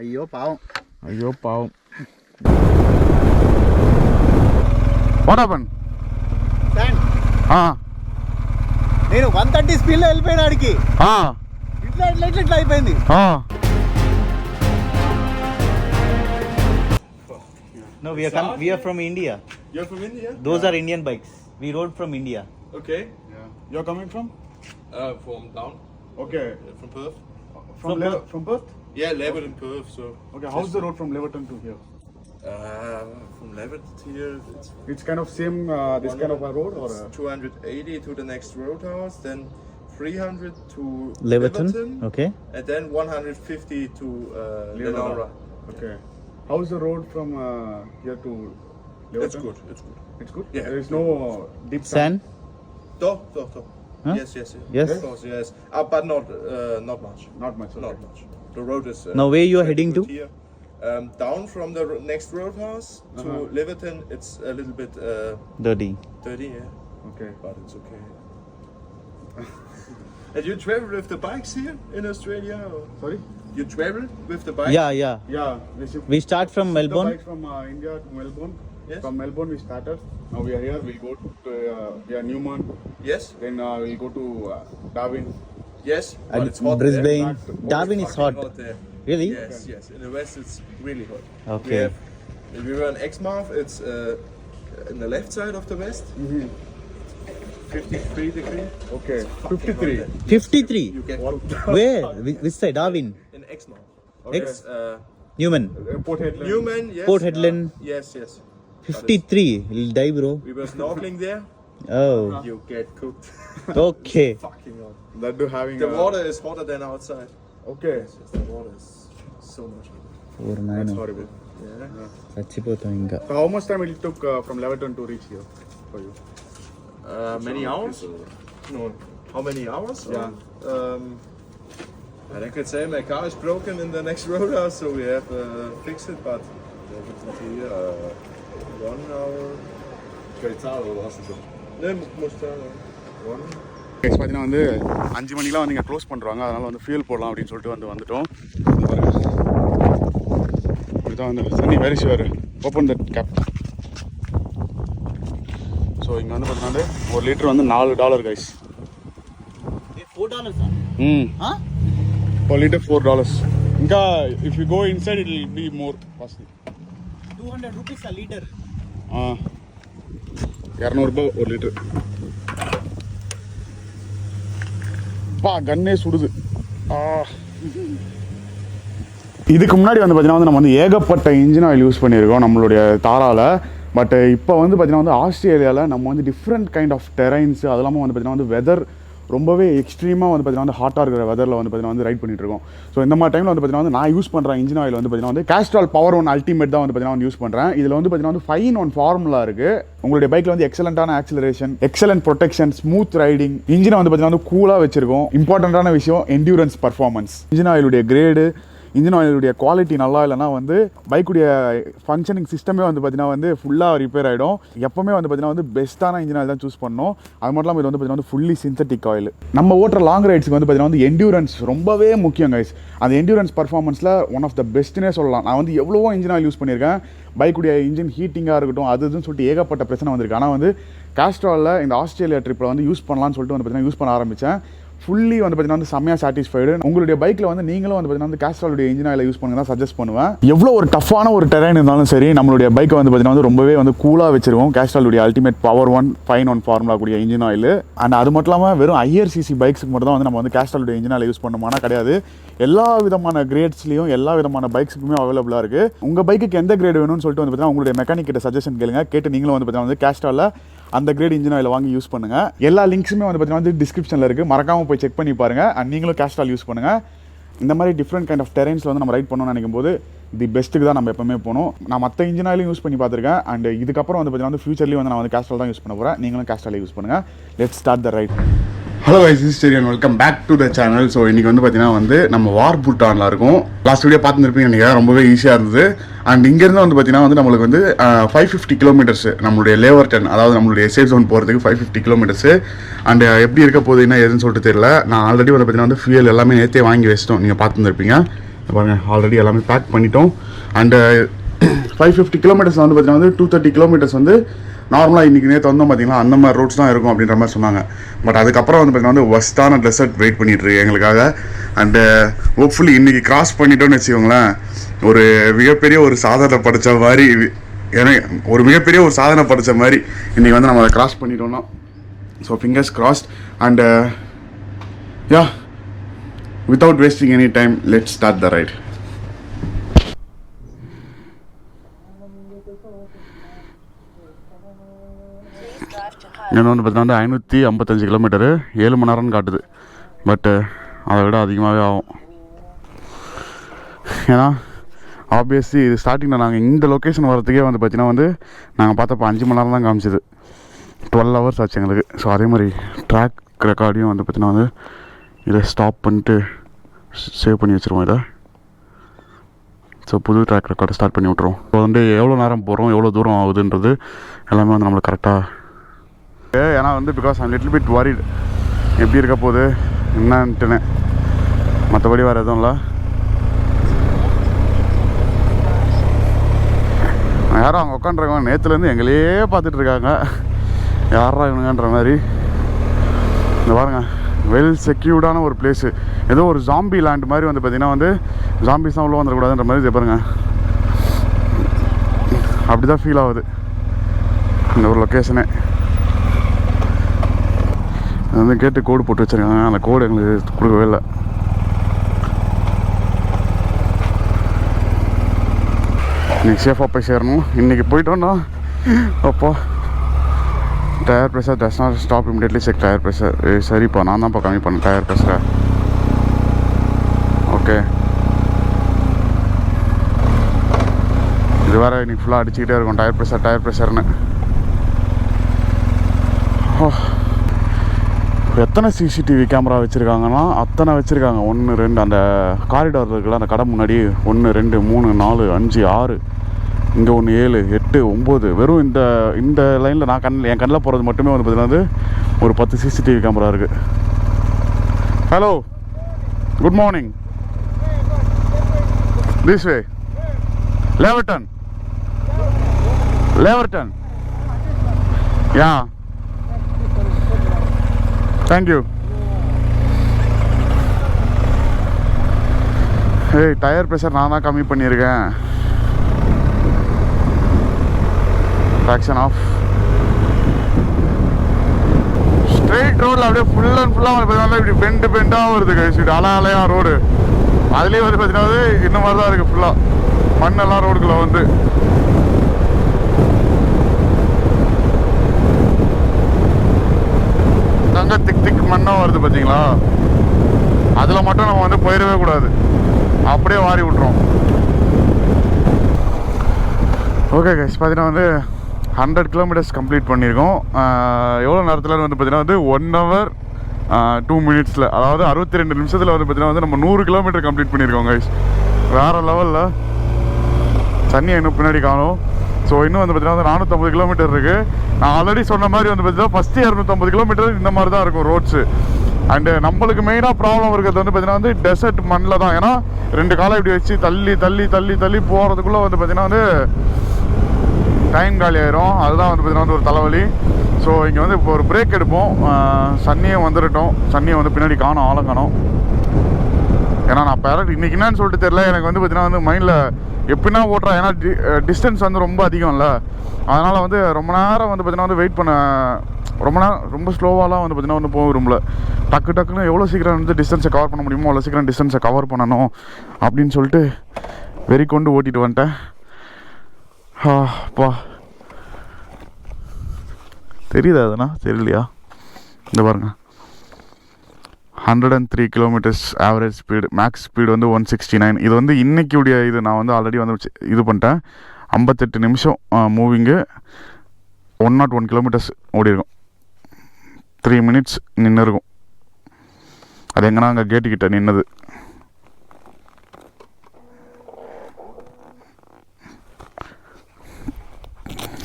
ஐயோ பாவம். ஐயோ பாவம். What happened? నేను 130 స్పీడ్ లో వెళ్ళిపోయాను ఆడికి. ఇట్లా అయిపోయింది. No, we are from India. You're from India? Those are Indian bikes. We rode from India. Okay. Yeah. You're coming from? From down. Okay. From Perth. From Perth? Yeah, Leverton, Perth. So. Okay. How's the road from Leverton to here? From Leverton here, It's kind of same this kind of a road, or 280 to the next roadhouse, then 300 to Leverton. Okay. and then 150 to Lenora. Okay. How's the road from here to Leverton? It's good. It's good. It's good. Yeah. There is no deep Sand? Doch. Huh? Yes. Yes? Of course, yes. But not much. Not much. Okay. Not much. The road is. Now where you are very heading good to? Here. Down from the next roadhouse to Leverton, it's a little bit Dirty. dirty, yeah. Okay. But it's okay. And you travel with the bikes here in Australia? Or? Sorry? You travel with the bike? Yeah. Yeah. We start from The Melbourne. bikes from India to Melbourne. Yes. From Melbourne we started. Now we are here. We go to Newman. Yes. Then we go to Darwin. Yes. But And it's hot Brisbane. there. Darwin is hot. Hot there. Really? Yes. In the west, it's really hot. Okay. If we were in Exmouth, it's in the left side of the west. 53 degrees. Okay. Fucking hot 53. there. 53. You get Where? Which side? Darwin. in Exmouth. Okay. It's Newman. Port Hedland. Newman. Yes. Port Hedland. Yes. 53. You'll die, bro. We were snorkeling there. Oh. You get cooked. Okay. Fucking hot. That do having The water is hotter than outside. Okay. Yes, the water is so much hotter. Poor man. That's horrible. Yeah. చచ్చిపోతాం ఇంకా. So how much time it took from Leverton to reach here for you? Many hours? No. How many hours? Yeah. And I could say my car is broken in the next roadhouse, so we have to fix it, but 1 hour. Ne, musst du 1. பார்த்தீங்கன்னா வந்து 5 மணிக்கெலாம் வந்து இங்கே close பண்ணுறாங்க, அதனால் வந்து fuel போடலாம் அப்படின்னு சொல்லிட்டு வந்துட்டோம். இப்படி தான் வந்து sunny very sure open that cap. So இங்கே வந்து பார்த்தீங்கன்னா 1 லிட்டர் வந்து $4 கைஸ். $4. 1 லிட்டர் $4. ఇంకా if you go inside it will be more costly. 200 rupees a liter. $200 1 litre. பா கண்ணே சுடுது. இதுக்கு முன்னாடி வந்து பார்த்தீங்கன்னா வந்து நம்ம வந்து ஏகப்பட்ட இன்ஜின் ஆயில் யூஸ் பண்ணியிருக்கோம் நம்மளுடைய தாராவில். பட் இப்போ வந்து பார்த்தீங்கன்னா வந்து ஆஸ்திரேலியாவில் நம்ம வந்து டிஃப்ரெண்ட் கைண்ட் ஆஃப் டெரைன்ஸ், அது இல்லாமல் வந்து பார்த்தீங்கன்னா வந்து வெதர் ரொம்பவே எக்ஸ்ட்ரீமாக வந்து பார்த்தீங்கன்னா வந்து ஹாட்டாக இருக்கிற வெதரில் வந்து பார்த்தீங்கன்னா வந்து ரைட் பண்ணிட்டு இருக்கோம். ஸோ இந்த மாதிரி டைமில் வந்து பார்த்தீங்கன்னா வந்து நான் யூஸ் பண்ணுற இன்ஜின் ஆயில் வந்து பார்த்தீங்கன்னா வந்து Castrol Power One Ultimate தான் வந்து பார்த்தீங்கன்னா வந்து யூஸ் பண்ணுறேன். இதில் வந்து பார்த்தீங்கன்னா வந்து 5-in-1 ஃபார்முலா இருக்குது. உங்களுடைய பைக்கில் வந்து எக்ஸலண்ட்டான acceleration, excellent protection, smooth riding, இன்ஜினை வந்து பார்த்தீங்கன்னா வந்து கூலாக வச்சிருக்கோம். இம்பார்ட்டண்ட்டான விஷயம் என்டியூரன்ஸ் பர்ஃபார்மன்ஸ். இன்ஜின் ஆயிலுடைய கிரேடு, இன்ஜின் ஆயிலுடைய குவாலிட்டி நல்லா இல்லைனா வந்து பைக்குடைய ஃபங்க்ஷனிங் சிஸ்டமே வந்து பார்த்தீங்கன்னா வந்து ஃபுல்லாக ரிப்பேர் ஆகிடும். எப்போவுமே வந்து பார்த்தீங்கன்னா வந்து பெஸ்ட்டான இன்ஜின் ஆயில் தான் சூஸ் பண்ணணும். அது மட்டும் இல்லாமல் இது வந்து பார்த்தீங்கன்னா வந்து ஃபுல்லி சிந்தட்டிக் ஆயில். நம்ம ஓட்டுற லாங் ரைட்ஸ்க்கு வந்து பார்த்தீங்கன்னா வந்து என்டியூரன்ஸ் ரொம்பவே முக்கியம் கைஸ். அந்த என்டியூரன்ஸ் பர்ஃபார்மன்ஸில் ஒன் ஆஃப் த பெஸ்ட்னே சொல்லலாம். நான் வந்து எவ்வளவோ இன்ஜின் ஆயில் யூஸ் பண்ணியிருக்கேன். பைக்குடைய இன்ஜின் ஹீட்டிங்காக இருக்கட்டும், அது இதுன்னு சொல்லிட்டு ஏகப்பட்ட பிரச்சனை வந்திருக்கு. ஆனால் வந்து Castrolல இந்த ஆஸ்திரேலியா ட்ரிப்பில் வந்து யூஸ் பண்ணலான்னு சொல்லிட்டு வந்து பார்த்தீங்கன்னா யூஸ் பண்ண ஆரம்பித்தேன். ஃபுல்லி வந்து பார்த்தீங்கன்னா வந்து செம்மையாக சாட்டிஸ்ஃபைடு. உங்களுடைய பைக்கில் வந்து நீங்களும் வந்து பார்த்தீங்கன்னா வந்து Castrolடைய இன்ஜின் ஆயில் யூஸ் பண்ணுங்க தான் சஜஸ்ட் பண்ணுவேன். எவ்வளோ ஒரு டஃப்பான ஒரு டெரைன் இருந்தாலும் சரி, நம்மளுடைய பைக்கை வந்து பார்த்தீங்கன்னா வந்து ரொம்பவே வந்து கூலாக வச்சிருக்கோம். Castrolடைய Ultimate Power One 5-in-1 formula கூடிய இன்ஜின் ஆயில். அண்ட் அது மட்டும் இல்லாமல் வெறும் IRCC பைக்ஸுக்கு மட்டும் தான் வந்து நம்ம வந்து Castrolடைய இன்ஜின் ஆயில் யூஸ் பண்ணோம்னா கிடையாது. எல்லா விதமான கிரேட்ஸ்லையும் எல்லா விதமான பைக்ஸுக்குமே அவைலபிளாக இருக்குது. உங்கள் பைக்குக்கு எந்த கிரேட் வேணும்னு சொல்லிட்டு வந்து பார்த்தீங்கன்னா உங்களுடைய மெக்கானிக் கிட்ட சஜஷன் கேளுங்க. கேட்டு நீங்களும் வந்து பார்த்தீங்கன்னா வந்து Castrolல அந்த கிரேட் இன்ஜின் ஆயில் வாங்கி யூஸ் பண்ணுங்கள். எல்லா லிங்க்ஸுமே வந்து பார்த்தீங்கன்னா வந்து டிஸ்கிரிப்ஷனில் இருக்குது. மறக்காமல் போய் செக் பண்ணி பாருங்கள். அண்ட் நீங்களும் Castrol யூஸ் பண்ணுங்கள். இந்த மாதிரி டிஃப்ரெண்ட் கைண்ட் ஆஃப் டெரைன்ஸில் வந்து நம்ம ரைட் பண்ணணும்னு நினைக்கும் போது தி பெஸ்ட்டுக்கு தான் நம்ம எப்பவுமே போகணும். நான் மற்ற இன்ஜின் ஆயிலும் யூஸ் பண்ணி பார்த்துருக்கேன். அண்ட் இதுக்கப்புறம் வந்து பார்த்தீங்கன்னா வந்து ஃபியூச்சர்லேயும் வந்து நான் வந்து Castrol தான் யூஸ் பண்ண போகிறேன். நீங்களும் Castrol யூஸ் பண்ணுங்கள். Let's start the right. Hello guys, this is Terry and welcome back to the channel. So இன்றைக்கி வந்து பார்த்தீங்கன்னா வந்து நம்ம வார்புட்டானில் இருக்கும். லாஸ்ட் வீடியோ பார்த்துருப்பீங்க நீங்கள், ரொம்பவே ஈஸியாக இருந்தது. அண்ட் இங்கேருந்து வந்து பார்த்தீங்கன்னா வந்து நம்மளுக்கு வந்து 550 கிலோமீட்டர்ஸ் நம்மளுடைய லேவர்டன், அதாவது நம்மளுடைய சேஃப் ஜோன் போகிறதுக்கு 550 கிலோமீட்டர்ஸ். அண்ட் எப்படி இருக்க போகுது என்ன எதுன்னு சொல்லிட்டு தெரியல. நான் ஆல்ரெடி வந்து பார்த்தீங்கன்னா வந்து ஃபியூல் எல்லாமே நேற்றே வாங்கி வச்சிட்டோம். நீங்கள் பார்த்துருப்பீங்க. பாருங்கள் ஆல்ரெடி எல்லாமே பேக் பண்ணிட்டோம். அண்டு 550 கிலோமீட்டர்ஸ் வந்து பார்த்தீங்கன்னா வந்து 230 கிலோமீட்டர்ஸ் வந்து நார்மலாக இன்றைக்கி நேற்று வந்தோம் பார்த்தீங்கன்னா அந்த மாதிரி ரோட்ஸ் தான் இருக்கும் அப்படின்ற மாதிரி சொன்னாங்க. பட் அதுக்கப்புறம் வந்து பார்த்தீங்கன்னா வந்து ஒஸ்ட்டான டெசர்ட் வெயிட் பண்ணிட்டுருக்கு எங்களுக்காக. அண்டு ஹோப்ஃபுல்லி இன்றைக்கி கிராஸ் பண்ணிட்டோன்னு வச்சுக்கோங்களேன், ஒரு மிகப்பெரிய ஒரு சாதனை படைத்த மாதிரி, ஏன்னா ஒரு மிகப்பெரிய ஒரு சாதனை படைத்த மாதிரி இன்றைக்கி வந்து நம்ம அதை கிராஸ் பண்ணிட்டோம்னா. So fingers crossed. And yeah, without wasting any time, let's start the ride. இன்னும் வந்து பார்த்தீங்கன்னா 555 கிலோமீட்டரு 7 மணி நேரம்னு காட்டுது. பட்டு அதை விட அதிகமாகவே ஆகும். ஏன்னா ஆப்வியஸ்லி இது ஸ்டார்டிங்கில் நாங்கள் இந்த லொக்கேஷன் வரதுக்கே வந்து பார்த்தீங்கன்னா வந்து நாங்கள் பார்த்தப்போ 5 மணி நேரம் தான் காமிச்சிது. 12 hours ஆச்சு எங்களுக்கு. ஸோ அதே மாதிரி ட்ராக் ரெக்கார்டையும் வந்து பார்த்தீங்கன்னா வந்து இதை ஸ்டாப் பண்ணிட்டு சேவ் பண்ணி வச்சுருவோம் இதை. ஸோ புது ட்ராக் ரெக்கார்டை ஸ்டார்ட் பண்ணி விட்ருவோம். இப்போ வந்து எவ்வளோ நேரம் போகிறோம், எவ்வளோ தூரம் ஆகுதுன்றது எல்லாமே வந்து நம்மளுக்கு கரெக்டாக. ஏன்னா வந்து because I'm little bit worried எப்படி இருக்க போகுது என்னன்ட்டுன்னு. மற்றபடி வேறு எதுவும் இல்லை. யாரும் அவங்க உட்காந்துருக்காங்க, நேற்றுலேருந்து எங்களையே பார்த்துட்ருக்காங்க, யாரா இவனுங்கன்ற மாதிரி. இந்த பாருங்க, வெல் செக்யூர்டான ஒரு பிளேஸு. ஏதோ ஒரு ஜாம்பி லேண்ட் மாதிரி வந்து பார்த்திங்கன்னா வந்து ஜாம்பிஸ் தான் உள்ளே வந்துடக்கூடாதுன்ற மாதிரி இது பாருங்க, அப்படி தான் ஃபீல் ஆகுது இந்த ஒரு லொக்கேஷனே. அது வந்து கேட்டு கோடு போட்டு வச்சுருக்காங்க, அந்த கோடு எங்களுக்கு கொடுக்கவே இல்லை. இன்றைக்கி சேஃபாக போய் சேரணும். இன்றைக்கி போயிட்டோன்னா அப்போ tyre pressure does not stop immediately check tyre pressure. சரிப்பா, நான் தான்ப்பா கம்மி பண்ணேன் டயர் ப்ரெஷரை. ஓகே, இது வேறு இன்னைக்கு ஃபுல்லாக அடிச்சுக்கிட்டே இருக்கும் டயர் ப்ரெஷர்னு. எத்தனை சிசிடிவி கேமரா வச்சுருக்காங்கன்னா அத்தனை வச்சுருக்காங்க. 1 2 அந்த காரிடார் இருக்குல்ல, அந்த கடை முன்னாடி 1 2 3 4 5 6, இங்கே 1 7 8 9. வெறும் இந்த லைனில் நான் என் கண்ணில் போகிறது மட்டுமே வந்து பார்த்தீங்கன்னா வந்து ஒரு 10 சிசிடிவி கேமரா இருக்குது. Hello, good morning. This way, Laverton. Yeah, thank you. ஏய், டயர் ப்ரெஷர் நான் தான் கம்மி பண்ணியிருக்கேன். Traction of. ஸ்ட்ரெயிட் ரோடில் அப்படியே ஃபுல் அண்ட் ஃபுல்லாக வந்து பார்த்தீங்கன்னா இப்படி பெண்டாக வருது கைஸ். இப்படி அலையா ரோடு. அதுலேயும் வந்து பார்த்தீங்கன்னா இந்த மாதிரி தான் இருக்குது ஃபுல்லாக. மண்ணெல்லாம் ரோடுக்குள்ளே வந்து திக் மண்ணாக வருது பார்த்தீங்களா. அதில் மட்டும் நம்ம வந்து போயிடவே கூடாது, அப்படியே வாரி விட்றோம். ஓகே கைஸ், பார்த்தீங்கன்னா வந்து 100 கிலோமீட்டர்ஸ் கம்ப்ளீட் பண்ணியிருக்கோம். எவ்வளோ நேரத்தில் வந்து பார்த்தீங்கன்னா வந்து 1 hour 2 minutes, அதாவது 62 நிமிஷத்தில் வந்து பார்த்தீங்கன்னா வந்து நம்ம 100 கிலோமீட்டர் கம்ப்ளீட் பண்ணியிருக்கோம் கைஸ். வேறு லெவலில். தண்ணி இன்னும் பின்னாடி காணும். ஸோ இன்னும் வந்து பார்த்தீங்கன்னா வந்து 450 கிலோமீட்டர் இருக்குது. நான் ஆல்ரெடி சொன்ன மாதிரி வந்து பார்த்தீங்கன்னா ஃபஸ்ட்டு 250 கிலோமீட்டர் இந்த மாதிரி தான் இருக்கும் ரோட்ஸு. அண்டு நம்மளுக்கு மெயினாக ப்ராப்ளம் இருக்கிறது வந்து பார்த்தீங்கன்னா வந்து டெசர்ட் மண்ணில் தான். ஏன்னா 2 காலை இப்படி வச்சு தள்ளி போகிறதுக்குள்ளே வந்து பார்த்தீங்கன்னா வந்து டைம் காலி ஆயிரும். அதுதான் வந்து பார்த்தீங்கன்னா வந்து ஒரு தலைவலி. ஸோ இங்கே வந்து இப்போ ஒரு பிரேக் எடுப்போம். சன்னியை வந்துட்டோம், சன்னியை வந்து பின்னாடி காணும், ஆழம் காணும். ஏன்னா நான் பேரட் இன்றைக்கி என்னன்னு சொல்லிட்டு தெரியல. எனக்கு வந்து பார்த்தீங்கன்னா வந்து மைண்டில் எப்படின்னா ஓட்டுறேன். ஏன்னா டிஸ்டன்ஸ் வந்து ரொம்ப அதிகம் இல்லை, அதனால் வந்து ரொம்ப நேரம் வந்து பார்த்தீங்கன்னா வந்து வெயிட் பண்ண, ரொம்ப ஸ்லோவாலாம் வந்து பார்த்தீங்கன்னா வந்து போக விரும்பல. டக்குன்னு எவ்வளோ சீக்கிரம் வந்து டிஸ்டன்ஸை கவர் பண்ண முடியுமோ அவ்வளோ சீக்கிரம் டிஸ்டன்ஸை கவர் பண்ணணும் அப்படின்னு சொல்லிட்டு வெறி கொண்டு ஓட்டிகிட்டு வந்துட்டேன். பா, தெரியுதா அதுனா? தெரியலையா? இந்த பாருங்க, 103 kilometres average speed. Max speed வந்து 169. இது வந்து இன்றைக்கியுடைய இது நான் வந்து ஆல்ரெடி வந்து இது பண்ணிட்டேன். 58 நிமிஷம் மூவிங்கு, 101 கிலோமீட்டர்ஸ் ஓடி இருக்கும். 3 minutes நின்று இருக்கும். அது எங்கன்னா அங்கே கேட்டுக்கிட்ட நின்னது.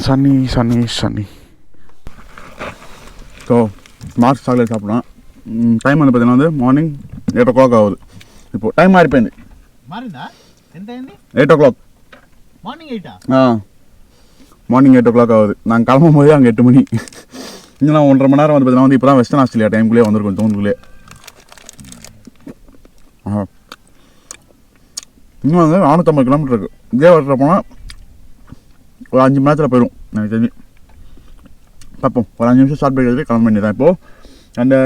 சன்னி. ஸோ மார்க்ஸ் சாக்லேட் சாப்பிடலாம். டைம் வந்து பார்த்தீங்கன்னா வந்து மார்னிங் 8 o'clock ஆகுது. இப்போது டைம் மாறிப்போయింది. మారిందా ఎంత అయింది 8 o'clock మార్నింగ్ 8 மார்னிங் 8 o'clock ஆகுது. நாங்கள் கிளம்பும் போதே அங்கே 8 மணி. இன்னும் நான் 1.5 மணி நேரம் வந்து பார்த்தீங்கன்னா வந்து இப்போ தான் வெஸ்டர்ன் ஆஸ்திரேலியா டைம்குள்ளே வந்திருக்கோம் தோணுக்குள்ளே. இன்னும் வந்து 450 கிலோமீட்டர் இருக்குது. இதே வருஷம் போனால் ஒரு 5 மணி நேரத்தில் போயிடும் எனக்கு தெரிஞ்சு. பார்ப்போம், ஒரு 5 நிமிஷம் ஷார்ட் பிரேக் எடுத்து கிளம்ப வேண்டியதான் இப்போது. அண்டு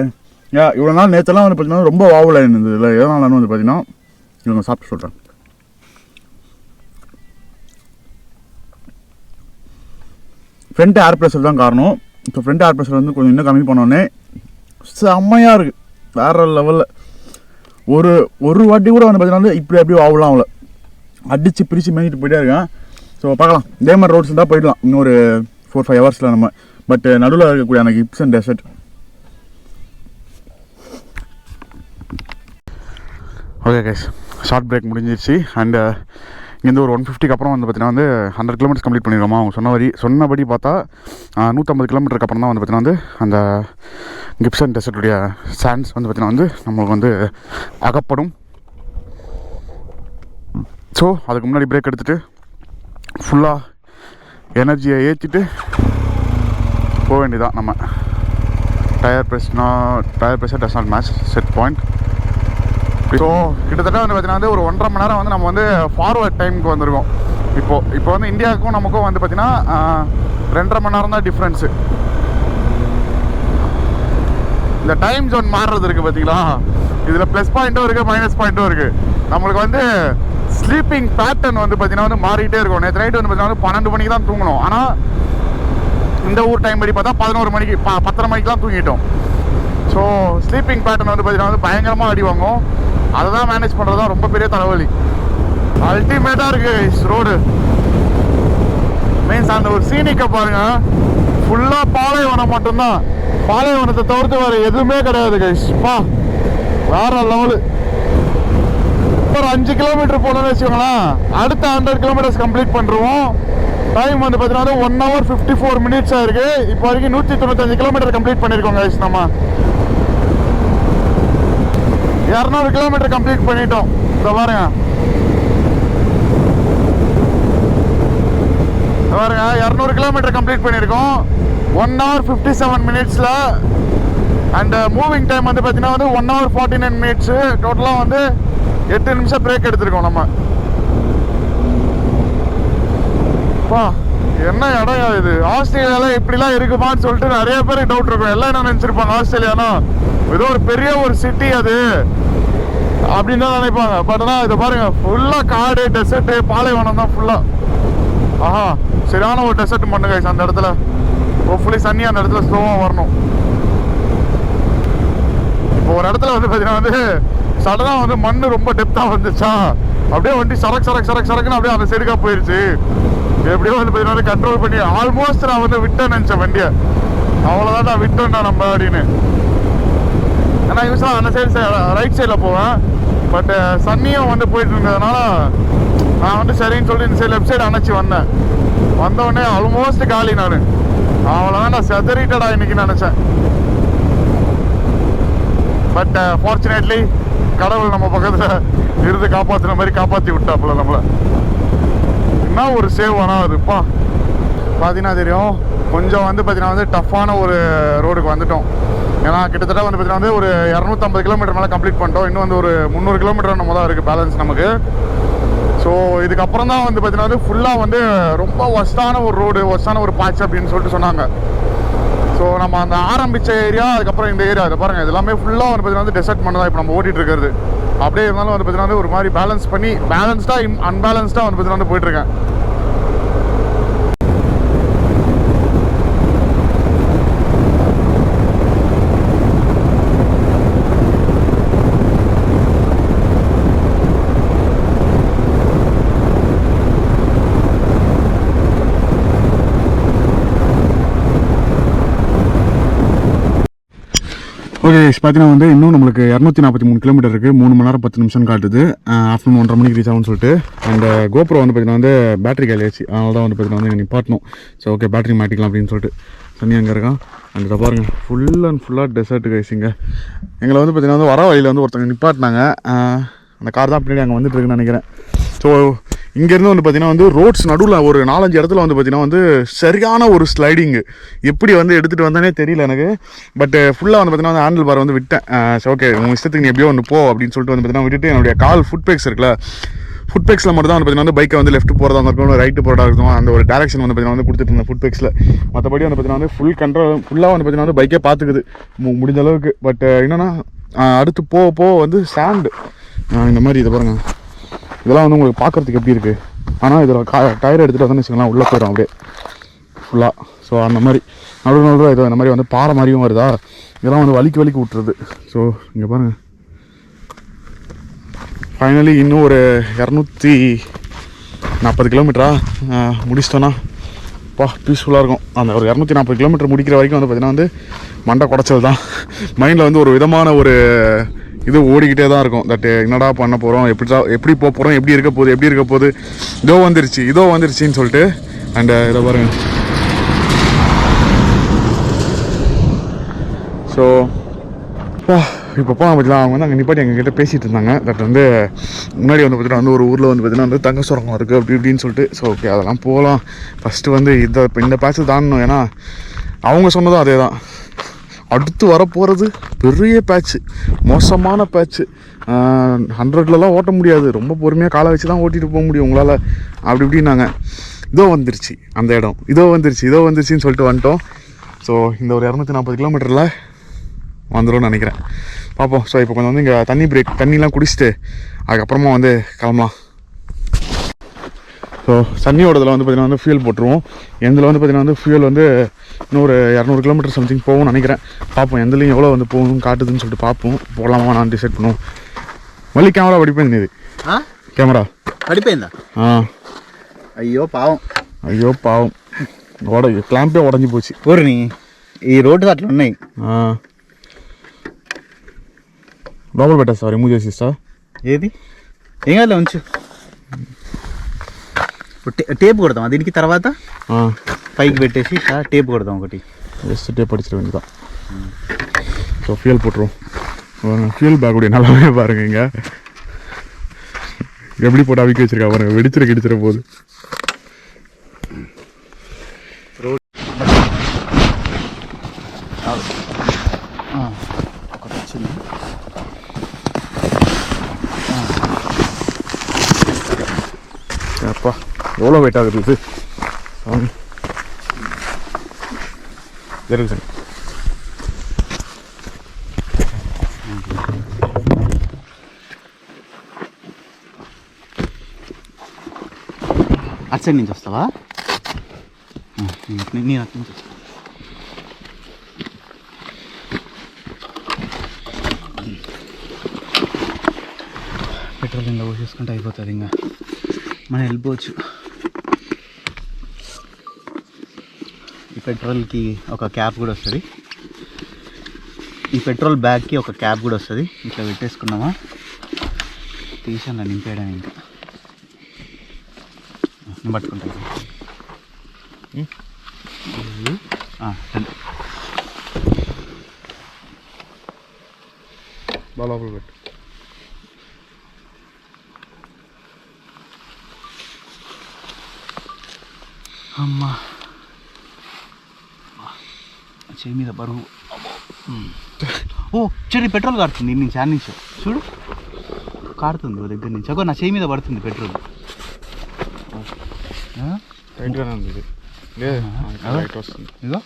இவ்வளோ நாள் நேற்றெல்லாம் வந்து பார்த்தீங்கன்னா ரொம்ப வாவலாக இருந்தது இல்லை. எதனாலன்னு வந்து பார்த்தீங்கன்னா இவங்க சாப்பிட்டு சொல்கிறேன். ஃப்ரண்ட் ஏர் ப்ரெஷர் தான் காரணம். இப்போ ஃப்ரண்ட் ஏர் ப்ரெஷர் வந்து கொஞ்சம் இன்னும் கம்மி பண்ணோடனே செம்மையாக இருக்குது, வேறு லெவலில். ஒரு வாட்டி கூட வந்து பார்த்தீங்கன்னா வந்து இப்படி அப்படியே வாவலாம் அவளை அடித்து பிரித்து மேய்ச்சிட்டு போயிட்டே இருக்கேன். ஸோ பார்க்கலாம், இதே மாதிரி ரோட்ஸ் தான் போயிடலாம் இன்னொரு 4-5 ஹவர்ஸில் நம்ம. பட் நடுவில் இருக்கக்கூடிய எனக்கு Gibson desert. Okay guys, short break முடிஞ்சிருச்சு. அண்டு இங்கேருந்து ஒரு 150க்கு அப்புறம் வந்து பார்த்தீங்கன்னா வந்து 100 கிலோமீட்டர்ஸ் கம்ப்ளீட் பண்ணிடுவோமா. அவங்க சொன்னபடி பார்த்தா 150 கிலோமீட்டருக்கு அப்புறம் தான் வந்து பார்த்தீங்கன்னா வந்து அந்த கிப்சன் டெசர்ட்டுடைய சாண்ட்ஸ் வந்து பார்த்தீங்கன்னா வந்து நம்மளுக்கு வந்து அகப்படும். ஸோ அதுக்கு முன்னாடி பிரேக் எடுத்துகிட்டு ஃபுல்லாக எனர்ஜியை ஏற்றிட்டு போக வேண்டியதான் நம்ம. Tyre pressure does not match set point. So கிட்டத்தட்ட வந்து பார்த்தீங்கன்னா வந்து ஒரு 1.5 மணி நேரம் வந்து நம்ம வந்து ஃபார்வர்ட் டைமுக்கு வந்திருக்கோம். இப்போ வந்து இந்தியாவுக்கும் நமக்கும் வந்து பார்த்தீங்கன்னா 2.5 மணி நேரம் தான் டிஃப்ரென்ஸு. இந்த டைம் ஜோன் மாறுறது இருக்குது பார்த்தீங்களா, இதில் ப்ளஸ் பாயிண்ட்டும் இருக்குது மைனஸ் பாயிண்ட்டும் இருக்குது. நம்மளுக்கு வந்து ஸ்லீப்பிங் பேட்டர்ன் வந்து பார்த்தீங்கன்னா வந்து மாறிட்டே இருக்கும். நேற்று நைட்டு வந்து பார்த்தீங்கன்னா 12 மணிக்கு தான் தூங்கணும். ஆனால் இந்த ஊர் டைம் படி பார்த்தா 11 மணிக்கு 10:30 மணிக்கு தான் தூங்கிட்டோம். ஸோ ஸ்லீப்பிங் பேட்டர்ன் வந்து பார்த்தீங்கன்னா வந்து பயங்கரமாக அடி வாங்கும். அதை தான் மேனேஜ் பண்ணுறது தான் ரொம்ப பெரிய தலைவலி. அல்டிமேட்டாக இருக்குது ரோடு. மீன்ஸ் அந்த ஒரு சீனிக்கை பாருங்கள், ஃபுல்லாக பாலைவனம் மட்டும்தான். பாலைவனத்தை தவிர்த்து வேறு எதுவுமே கிடையாது கைஸ். வேற லெவலு. ஒரு 5 கிலோமீட்டர் போகணும்னு வச்சுக்கோங்களேன், அடுத்த 100 கிலோமீட்டர்ஸ் கம்ப்ளீட் பண்ணுறோம். டைம் வந்து பார்த்தீங்கன்னா 1 hour 54 minutes ஆயிருக்கு. இப்போ வரைக்கும் 195 கிலோமீட்டர் கம்ப்ளீட் பண்ணியிருக்கோம் கைஸ். நம்ம 200 கிலோமீட்டர் கம்ப்ளீட் பண்ணிட்டோம். இதை பாருங்க 200 கிலோமீட்டர் கம்ப்ளீட் பண்ணியிருக்கோம் 1 hour 57 minutes. And moving time வந்து பார்த்தீங்கன்னா வந்து 1 hour 49 minutes. டோட்டலாக வந்து 8 நிமிஷம் பிரேக் எடுத்திருக்கோம் நம்ம. என்ன இடம் இது, ஆஸ்திரேலியாவில் இப்படிலாம் இருக்குமான்னு சொல்லிட்டு நிறைய பேருக்கு டவுட் இருக்கும். எல்லாம் என்ன நினச்சிருப்பாங்க, ஆஸ்திரேலியானா ஏதோ ஒரு பெரிய ஒரு சிட்டி அது அப்படின்னு தான் நினைப்பாங்க. பட் ஆனால் இதை பாருங்கள், ஃபுல்லாக காடு, டெசர்ட்டு, பாலைவனம் தான் ஃபுல்லாக. சரியான ஒரு டெசர்ட் பண்ணுங்க அந்த இடத்துல. ஹோப்ஃபுல்லி சன்னி அந்த இடத்துல ஸ்லோவாக வரணும். இப்போ ஒரு இடத்துல வந்து பார்த்தீங்கன்னா வந்து சடனாக வந்து மண் ரொம்ப டெப்த்தாக வந்துச்சா, அப்படியே வண்டி சரக்குன்னு அப்படியே அந்த சைடுக்காக போயிடுச்சு. எப்படியோ வந்து பார்த்தீங்கன்னா கண்ட்ரோல் பண்ணி ஆல்மோஸ்ட் நான் வந்து விட்டேன்னு நினச்சேன் வண்டியை. அவ்வளோதான் நான் விட்டோம்டா நம்ம அப்படின்னு. ஏன்னா யூஸ்வலாக அந்த சைடு ரைட் சைடில் போவேன். பட் சன்னியும் வந்து போயிட்டு இருந்ததுனால நான் வந்து சரின்னு சொல்லிட்டு இந்த சைடு லெஃப்ட் சைடு அணைச்சி வந்தேன். வந்தோடனே ஆல்மோஸ்ட் காலி நான். அவ்வளோதான் நான் செதறிட்டடா இன்னைக்கு நினச்சேன். பட் ஃபார்ச்சுனேட்லி கடவுள் நம்ம பக்கத்தில் இருந்து காப்பாற்றுன மாதிரி காப்பாற்றி விட்டாப்புல நம்மளை. என்ன ஒரு சேவ் ஆனால் அதுப்பா பார்த்தீங்கன்னா தெரியும். கொஞ்சம் வந்து பார்த்தீங்கன்னா வந்து டஃப்பான ஒரு ரோடுக்கு வந்துட்டோம். ஏன்னா கிட்டத்தட்ட வந்து பார்த்தீங்கன்னா வந்து ஒரு 250 கிலோமீட்டர் மேலே கம்ப்ளீட் பண்ணிட்டோம். இன்னும் வந்து ஒரு 300 கிலோமீட்டர் நம்ம தான் இருக்குது பேலன்ஸ் நமக்கு. ஸோ இதுக்கப்புறம் தான் வந்து பார்த்தீங்கன்னா வந்து ஃபுல்லாக வந்து ரொம்ப ஒஸ்டான ஒரு ரோடு, ஒஸ்டான ஒரு பாய்ச்சி அப்படின்னு சொல்லிட்டு சொன்னாங்க. ஸோ நம்ம அந்த ஆரம்பித்த ஏரியா, அதுக்கப்புறம் இந்த ஏரியா, அதை பாருங்கள், இது எல்லாமே ஃபுல்லாக வந்து பார்த்தீங்கன்னா வந்து டெசர்ட் பண்ண தான் இப்போ நம்ம ஓட்டிகிட்டு இருக்கிறது. அப்படியே இருந்தாலும் வந்து பார்த்தீங்கன்னா வந்து ஒரு மாதிரி பேலன்ஸ் பண்ணி பேலன்ஸ்டாக அன்பேலன்ஸ்டாக வந்து பார்த்தீங்கன்னா வந்து போயிட்டுருக்கேன். ஓகே பார்த்தீங்கன்னா வந்து இன்னும் நம்மளுக்கு 243 கிலோமீட்டர் இருக்குது. 3 மணி நேரம் 10 நிமிஷம் காட்டுது. ஆஃப்டர்நூன் 1:30 மணிக்கு ரீச் ஆகும்னு சொல்லிட்டு. அந்த கோப்ரோ வந்து பார்த்தீங்கன்னா வந்து பேட்டரி காலியாச்சு, அதனால தான் வந்து பார்த்தீங்கன்னா வந்து நிப்பாட்டணும். ஸோ ஓகே பேட்டரி மாட்டிக்கலாம் அப்படின்னு சொல்லிட்டு தண்ணி அங்கே இருக்கான். அந்த பாருங்கள் ஃபுல் அண்ட் ஃபுல்லாக டெசர்ட் கைஸிங்க. எங்களை வந்து பார்த்தீங்கன்னா வந்து வர வழியில் வந்து ஒருத்தங்க நிப்பாட்டினாங்க. அந்த கார் தான் பின்னாடி அங்கே வந்துட்டு இருக்குன்னு நினைக்கிறேன். ஸோ இங்கேருந்து வந்து பார்த்தீங்கன்னா வந்து ரோட்ஸ் நடுவில் ஒரு 4-5 இடத்துல வந்து பார்த்தீங்கன்னா வந்து சரியான ஒரு ஸ்லைடிங்கு எப்படி வந்து எடுத்துகிட்டு வந்தேனே தெரியல எனக்கு. பட் ஃபுல்லாக வந்து பார்த்தீங்கன்னா ஹேண்டில் பார் வந்து விட்டேன். சரி ஓகே உங்கள் இஷ்டத்துக்கு நீ எப்படியோ ஒன்று போ அப்படின்னு சொல்லிட்டு வந்து பார்த்தீங்கன்னா விட்டுட்டு என்னுடைய கால் ஃபுட் பேக்ஸ் இருக்குல்ல, ஃபுட் பேக்ஸில் மட்டும் தான் வந்து பார்த்தீங்கன்னா வந்து பைக்கை வந்து லெஃப்ட் போகிறதா இருக்கும், ரைட்டு போகிறதா இருக்கும், அந்த ஒரு டேரக்ஷன் வந்து பார்த்தீங்கன்னா வந்து கொடுத்துட்டு இருந்தேன் ஃபுட் பேக்ஸில். மற்றபடி வந்து பார்த்தீங்கன்னா வந்து ஃபுல் கண்ட்ரோல் ஃபுல்லாக வந்து பார்த்தீங்கன்னா வந்து பைக்கே பார்த்துக்குது முடிஞ்ச அளவுக்கு. பட் என்னென்னா அடுத்து போக வந்து சாண்டு இந்த மாதிரி இதை பாருங்கள், இதெல்லாம் வந்து உங்களுக்கு பார்க்குறதுக்கு எப்படி இருக்குது, ஆனால் இதில் டயர் எடுத்துகிட்டு வந்து வச்சுக்கலாம் உள்ளே போயிடும் அப்படியே ஃபுல்லாக. ஸோ அந்த மாதிரி நடுவு இது இந்த மாதிரி வந்து பாறை மாதிரியும் வருதா, இதெல்லாம் வந்து வலிக்கு விட்டுருது. ஸோ இங்கே பாருங்கள் ஃபைனலி இன்னும் ஒரு 240 கிலோமீட்டரா முடிச்சிட்டோன்னா பீஸ்ஃபுல்லாக இருக்கும். அந்த ஒரு 240 கிலோமீட்டர் முடிக்கிற வரைக்கும் வந்து பார்த்திங்கன்னா வந்து மண்டை குடைச்சல் தான். மைண்டில் வந்து ஒரு விதமான ஒரு இது ஓடிக்கிட்டே தான் இருக்கும். தட் என்னடா பண்ண போகிறோம், எப்படி போக போகிறோம், எப்படி இருக்க போகுது இதோ வந்துருச்சின்னு சொல்லிட்டு. அண்ட் இதை பாருங்க. ஸோ இப்போ போனால் பார்த்தீங்கன்னா அவங்க வந்து அங்கே நிப்பாட்டி எங்ககிட்ட பேசிகிட்டு இருந்தாங்க. தட் வந்து முன்னாடி வந்து பார்த்தீங்கன்னா வந்து ஒரு ஊரில் வந்து பார்த்தீங்கன்னா வந்து தங்க சுரங்கம் இருக்குது அப்படி இப்படின்னு சொல்லிட்டு. ஸோ ஓகே அதெல்லாம் போகலாம். ஃபஸ்ட்டு வந்து இந்த பேட்சை தாண்டணும். ஏன்னா அவங்க சொன்னதும் அதே தான். அடுத்து வரப்போகிறது பெரிய பேட்ச்சு, மோசமான பேட்ச்சு, 100லலாம் ஓட்ட முடியாது, ரொம்ப பொறுமையாக காலை வச்சு தான் ஓட்டிகிட்டு போக முடியும் உங்களால் அப்படி இப்படின்னாங்க. இதோ வந்துருச்சு அந்த இடம், இதோ வந்துருச்சின்னு சொல்லிட்டு வந்துட்டோம். ஸோ இந்த ஒரு 240 கிலோமீட்டரில் வந்துடும் நினைக்கிறேன், பார்ப்போம். ஸோ இப்போ கொஞ்சம் வந்து இங்கே தண்ணிலாம் குடிச்சிட்டு அதுக்கப்புறமா வந்து கிளம்பலாம். ஸோ சன்னியோடதில் வந்து பார்த்திங்கன்னா வந்து ஃபியூல் போட்டுருவோம். எந்தில் வந்து பார்த்திங்கன்னா வந்து ஃபியூல் வந்து இன்னொரு 200 கிலோமீட்டர் சம்திங் போகும்னு நினைக்கிறேன். பார்ப்போம் எந்தலையும் எவ்வளோ வந்து போகணும்னு காட்டுதுன்னு சொல்லிட்டு பார்ப்போம். போகலாமா நான் டிசைட் பண்ணுவோம். மல்லி கேமரா படிப்பேன் இது கேமரா படிப்பேன்தா. ஐயோ பாவம் கிளாம்பே உடஞ்சி போச்சு. ஒரு நீ రోడ్డు అట్లా ఉన్నాయి. లోపల పెట్టేస్తా రిమూవ్ చేసిస్తా. ఏది ఏం కాదు ఉంచు. టేప్ కొడదాం దీనికి, తర్వాత పైకి పెట్టేసి టేప్ కొడదాం ఒకటి. ஜஸ்ட் டேப் அடிச்சிட வேண்டியதான். ஸோ ஃபியூல் போட்டுருவோம். ஃபியூல் பேக்குடைய நல்லாவே பாருங்க. இங்கே எப்படி போட்டு அவிக்க வச்சிருக்கா பாருங்க, கிடிச்சிட போகுது. அப்பா எவ்வளோ வெயிட் ஆகுது இது. ஜெருசன் అటు సైడ్ నుంచి వస్తావా? నేను అటు నుంచి వస్తా. పెట్రోల్ ఇంకా పోసేసుకుంటే అయిపోతుంది. ఇంకా మనం వెళ్ళిపోవచ్చు. ఈ పెట్రోల్కి ఒక క్యాప్ కూడా వస్తుంది, ఈ పెట్రోల్ బ్యాగ్కి ఒక క్యాప్ కూడా వస్తుంది. ఇట్లా పెట్టేసుకున్నామా, తీసాను నింపేయడం. ఇంకా నేను పట్టుకుంటాను. బాగా పెట్టు. అమ్మా చేయి మీద బరువు. ఓ చూడు పెట్రోల్ కారుతుంది ఇన్ని నుంచి, నుంచి చూడు కారుతుంది ఓ దగ్గర నుంచి. అగో నా చేయి మీద పడుతుంది పెట్రోల్. లైట్గానే ఉంది ఇది. లైట్ వస్తుంది. ఇదో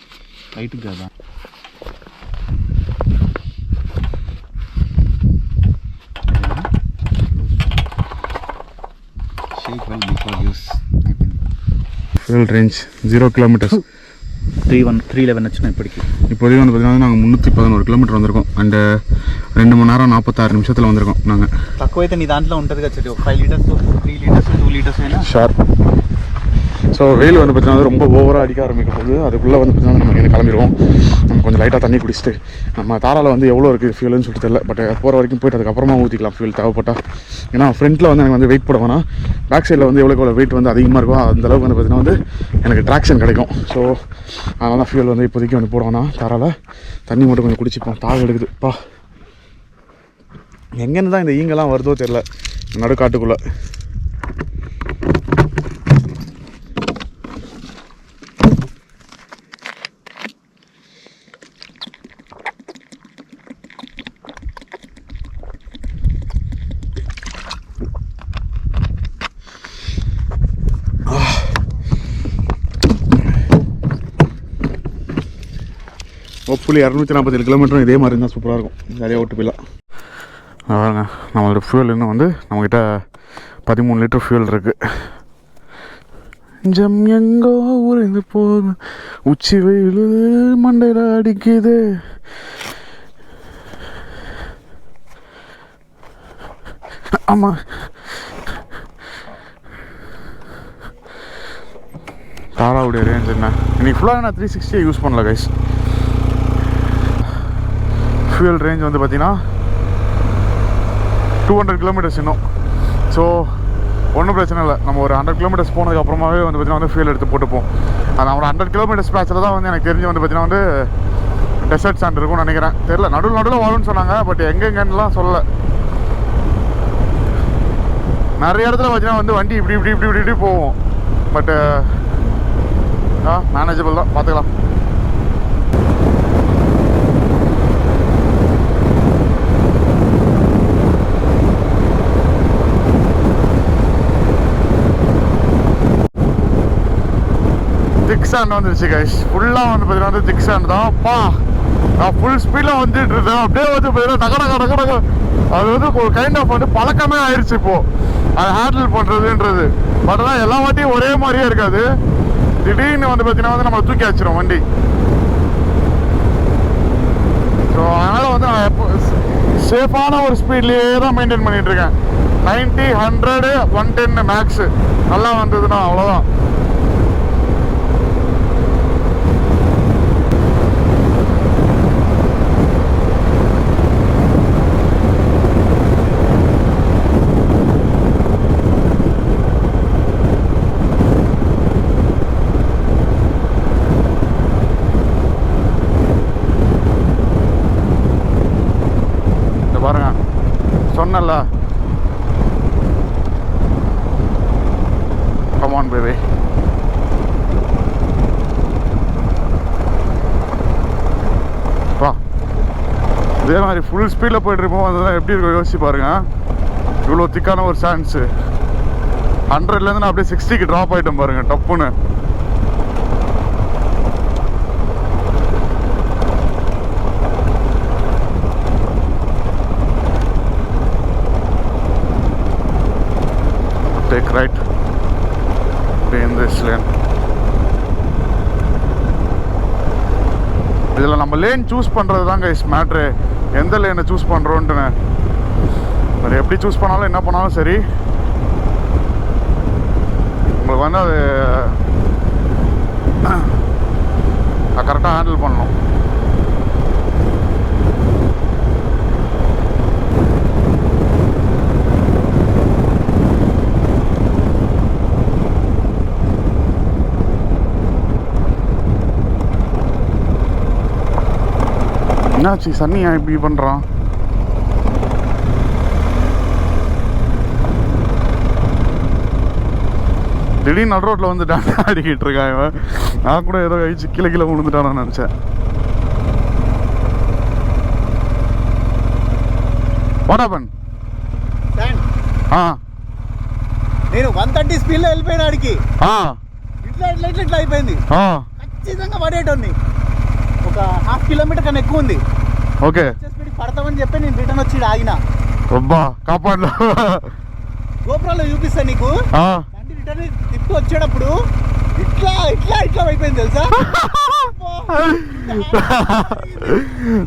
లైట్ కదా. Shake well before use. Fuel range 0 kilometres. 311 వచ్చినా ఇప్పటికి. இப்போதைக்கு வந்து பார்த்தீங்கன்னா நாங்கள் 311 கிலோமீட்டர் வந்திருக்கோம். அண்டு 2 மணி நேரம் 46 நிமிஷத்தில் வந்திருக்கோம் நாங்கள். తక్కువైతే నీ దాంట్లో ఉంటుంది కదా చెట్టు, 5 లీటర్స్ 3 లీటర్స్ 2 లీటర్స్ అయినా ஷார். ஸோ வெயில் வந்து பார்த்தீங்கன்னா ரொம்ப ஓவராக அடிக்க ஆரம்பிக்க போகுது. அதுக்குள்ளே வந்து பார்த்தீங்கன்னா நம்ம இங்கே கிளம்பிடுவோம். நம்ம கொஞ்சம் லைட்டாக தண்ணி குடிச்சிட்டு நம்ம தாராவில் வந்து எவ்வளோ இருக்குது ஃபியூல்னு சொல்லிட்டு தெரியல. பட் போகிற வரைக்கும் போய்ட்டு அதுக்கப்புறமா ஊற்றிக்கலாம் ஃபியூல் தேவைப்பட்டால். ஏன்னா ஃப்ரண்ட்டில் வந்து எனக்கு வந்து வெயிட் போட வேணாம், பேக் சைடில் வந்து எவ்வளோ வெயிட் வந்து அதிகமாக இருக்கும் அந்தளவுக்கு வந்து பார்த்தீங்கன்னா வந்து எனக்கு ட்ராக்ஷன் கிடைக்கும். ஸோ அதனால தான் ஃபியூல் வந்து இப்போதைக்கு வந்து போட வேணாம். தாராவில் தண்ணி மட்டும் கொஞ்சம் குடிச்சிப்போம். தாக எடுக்குதுப்பா. எங்கேருந்து தான் இந்த ஈங்கெல்லாம் வருதோ தெரில நடுக்காட்டுக்குள்ளே. ஹோப்ஃபுல்லி 247 கிலோமீட்டரும் இதே மாதிரி இருந்தால் சூப்பராக இருக்கும், ஜாலியாக ஓட்டு போயிடலாம். பாருங்க நம்மளோட ஃபியூல் இன்னும் வந்து நம்மக்கிட்ட 13 லிட்டர் ஃபியூல் இருக்குது. ஜம் எங்கோ உறைந்து போகுது, உச்சி வெயில் மண்டையில் அடிக்குது. ஆமாம், தாராவுடைய ரேஞ்ச் என்ன இன்னைக்கு ஃபுல்லாக நான் 360 யூஸ் பண்ணல கைஸ். ஃபியூல் ரேஞ்ச் வந்து பார்த்தீங்கன்னா 200 கிலோமீட்டர்ஸ் இன்னும். ஸோ ஒன்றும் பிரச்சனை இல்லை, நம்ம ஒரு 100 கிலோமீட்டர்ஸ் போனதுக்கு அப்புறமாவே வந்து பார்த்தீங்கன்னா வந்து ஃபியூல் எடுத்து போட்டுப்போம். அது நம்மளோட 100 கிலோமீட்டர்ஸ் பேட்சில் தான் வந்து எனக்கு தெரிஞ்சு வந்து பார்த்தீங்கன்னா வந்து டெசர்ட் சாண்ட் இருக்கும்னு நினைக்கிறேன். தெரில, நடுவில் வரும்னு சொன்னாங்க, பட் எங்கெங்கன்னுலாம் சொல்லலை. நிறைய இடத்துல பார்த்தீங்கன்னா வந்து வண்டி இப்படி இப்படி இப்படி இப்படி இப்படி போவோம், பட்டு மேனேஜபிள் தான், பார்த்துக்கலாம். திக் சாண்ட் வந்துருச்சு கைஸ், ஃபுல்லாக வந்து பார்த்தீங்கன்னா வந்து திக் சாண்ட் தான். அப்பா நான் ஃபுல் ஸ்பீடில் வந்துட்டு இருந்தேன், அப்படியே வந்து பார்த்தீங்கன்னா டக அது வந்து ஒரு கைண்ட் ஆஃப் வந்து பழக்கமே ஆயிடுச்சு இப்போது அதை ஹேண்டில் பண்ணுறதுன்றது. பட் ஆனால் எல்லா வாட்டியும் ஒரே மாதிரியே இருக்காது, திடீர்னு வந்து பார்த்தீங்கன்னா வந்து நம்மளை தூக்கி வச்சிரும் வண்டி. ஸோ அதனால் வந்து நான் எப்போ சேஃபான ஒரு ஸ்பீட்லேயே தான் மெயின்டைன் பண்ணிகிட்ருக்கேன். 90, 100, 110 மேக்ஸு நல்லா வந்ததுன்னா அவ்வளோதான். சொன்னல, come on baby. வா, இதே மாதிரி ஃபுல் ஸ்பீடில் போய்ட்டு இருப்போம், அதெல்லாம் எப்படி இருக்கும் யோசிச்சு பாருங்க. இவ்வளோ திக்கான ஒரு சான்ஸு 100லேருந்து நான் அப்படியே 60க்கு ட்ராப் ஆகிட்டேன் பாருங்க டப்புன்னு. Take right in this lane. இதில் நம்ம லேன் சூஸ் பண்ணுறது தான் கைஸ் மேட்ரு, எந்த லேனை சூஸ் பண்ணுறோன்ட்டுன்னு. வேறு எப்படி சூஸ் பண்ணாலும் என்ன பண்ணாலும் சரி, உங்களுக்கு வந்து அது கரெக்டாக ஹேண்டில் பண்ணணும். என்னாச்சு சன்னியா இப்படி பண்ணுறான்? திடீர்னு நடு ரோட்டில் வந்து டான்ஸ் ஆடிக்கிட்டு இருக்கான் இவன். நான் கூட ஏதோ கழிச்சு கீழே விழுந்துட்டான்னு நினச்சேன். What happen? నేను 130 స్పీడ్లో వెళ్ళిపోయిన ఆడికి ఇట్లా ఇట్లా ఇట్లా ఇట్లా అయిపోయింది. ఖచ్చితంగా పడేటోని ఒక 1/2 కిలోమీటర్ కన్నా ఎక్కువ ఉంది. ఓకే, స్పీడ్ పడతామని చెప్పి నేను రిటర్న్ వచ్చి ఆగిన. అబ్బా కాపాడు, గోపురాలో చూపిస్తా నీకు. బండి రిటర్న్ తిప్పి వచ్చేటప్పుడు ఇట్లా ఇట్లా ఇట్లా అయిపోయింది తెలుసా.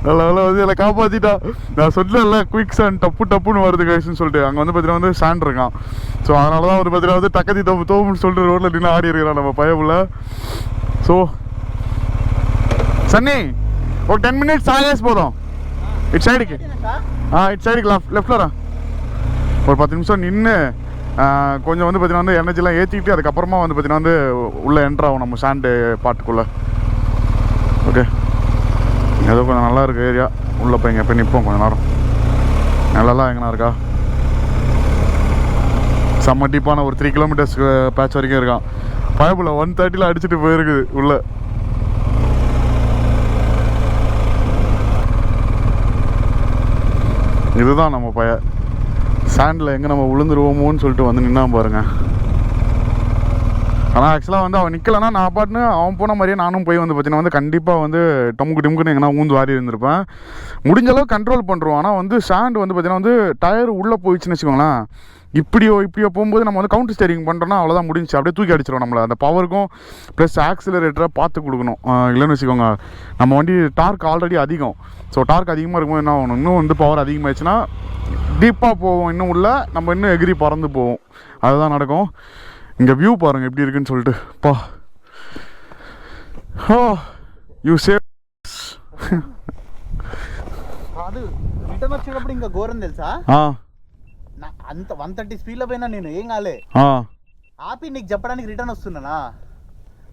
நல்லா வந்து என்னை காப்பாற்றிட்டா. நான் சொல்லல குயிக் சாண்ட் டப்பு டப்புன்னு வருது கைஸ்ன்னு சொல்லிட்டு. அங்கே வந்து பார்த்தீங்கன்னா வந்து சாண்ட் இருக்கான். ஸோ அதனால தான் வந்து பார்த்தீங்கன்னா வந்து டக்கத்தி தோப்புன்னு சொல்லிட்டு ரோட்டில் நின்று ஆடி இருக்கிறான் நம்ம பயப்புல. ஸோ சன்னி ஒரு 10 minutes ஆகேஸ் போதும். இட் சைடுக்கு இட் சைடுக்கு லெஃப்டில் ஒரு 10 நிமிஷம் நின்று கொஞ்சம் வந்து பார்த்தீங்கன்னா வந்து எனர்ஜிலாம் ஏற்றிக்கிட்டு அதுக்கப்புறமா வந்து பார்த்தீங்கன்னா வந்து உள்ளே என்ட்ரு ஆகும் நம்ம சாண்டு பாட்டுக்குள்ளே. ஓகே, ஏதோ கொஞ்சம் நல்லா இருக்குது ஏரியா. உள்ளே போய் இங்கே போய் நிற்போம் கொஞ்சம் நேரம். நிழலாம் எங்கண்ணா இருக்கா? செம்ம டீப்பான ஒரு 3 கிலோமீட்டர்ஸ் பேட்ச் வரைக்கும் இருக்கான். பைப்பில் 130 அடிச்சுட்டு போயிருக்குது உள்ள. இதுதான் நம்ம பைய. சாண்டில் எங்கே நம்ம விழுந்துருவோமோன்னு சொல்லிட்டு வந்து நின்னா பாருங்க. ஆனால் ஆக்சுவலாக வந்து அவன் நிற்கலைன்னா நான் பாட்டுன்னு அவன் போன மாதிரியே நானும் போய் வந்து பார்த்தீங்கன்னா வந்து கண்டிப்பாக வந்து டமுக்கு டிமுக்குன்னு எங்கன்னா ஊந்து வாரி இருந்திருப்பேன். முடிஞ்ச அளவு கண்ட்ரோல் பண்ணுறோம். ஆனால் வந்து சாண்ட் வந்து பார்த்தீங்கன்னா வந்து டயர் உள்ளே போயிடுச்சுன்னு வச்சுக்கோங்களேன், இப்படியோ போகும்போது நம்ம வந்து கவுண்டர் ஸ்டேரிங் பண்ணுறோன்னா அவ்வளோதான் முடிஞ்சு. அப்படியே தூக்கி அடிச்சிடும் நம்மளை. அந்த பவருக்கும் ப்ளஸ் ஆக்சிலரேட்டரை பார்த்து கொடுக்கணும். இல்லைன்னு வச்சுக்கோங்க, நம்ம வண்டி டார்க் ஆல்ரெடி அதிகம். ஸோ டார்க் அதிகமாக இருக்கும்போது என்ன ஆகணும், இன்னும் வந்து பவர் அதிகமாகிடுச்சுன்னா டீப்பாக போவோம், இன்னும் உள்ள நம்ம இன்னும் எகிரி பறந்து போவோம். அதுதான் நடக்கும். இங்கே வியூ பாருங்கள் எப்படி இருக்குன்னு சொல்லிட்டு. பா ஓ யூ சேவ். కాదు రిటర్న్ వచ్చేటప్పుడు ఇంకా ఘోరం తెలుసా? అంత 130 స్పీడ్లో పోయినా నేను ఏం కాలే, ఆపి నీకు చెప్పడానికి రిటర్న్ వస్తున్నానా,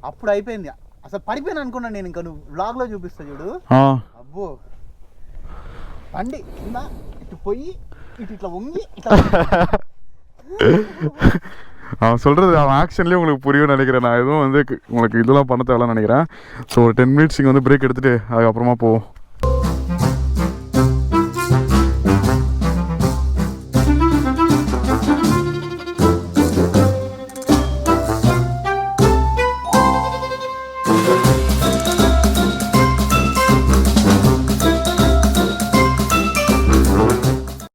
అప్పుడు అయిపోయింది. అసలు పడిపోయాను అనుకున్నా నేను. ఇంకా నువ్వు వ్లాగ్లో చూపిస్తా చూడు. అబ్బో బండి కింద ఇటు పోయి ఇటు ఇట్లా వంగి ఇట్లా. அவன் சொல்கிறது அவன் ஆக்ஷன்லேயே உங்களுக்கு புரியும்னு நினைக்கிறேன். நான் எதுவும் வந்து உங்களுக்கு இதெல்லாம் பண்ண தேவையில்லைன்னு நினைக்கிறேன். ஸோ ஒரு 10 மினிட்ஸ் இங்கே வந்து பிரேக் எடுத்துகிட்டு அதுக்கப்புறமா போவோம்.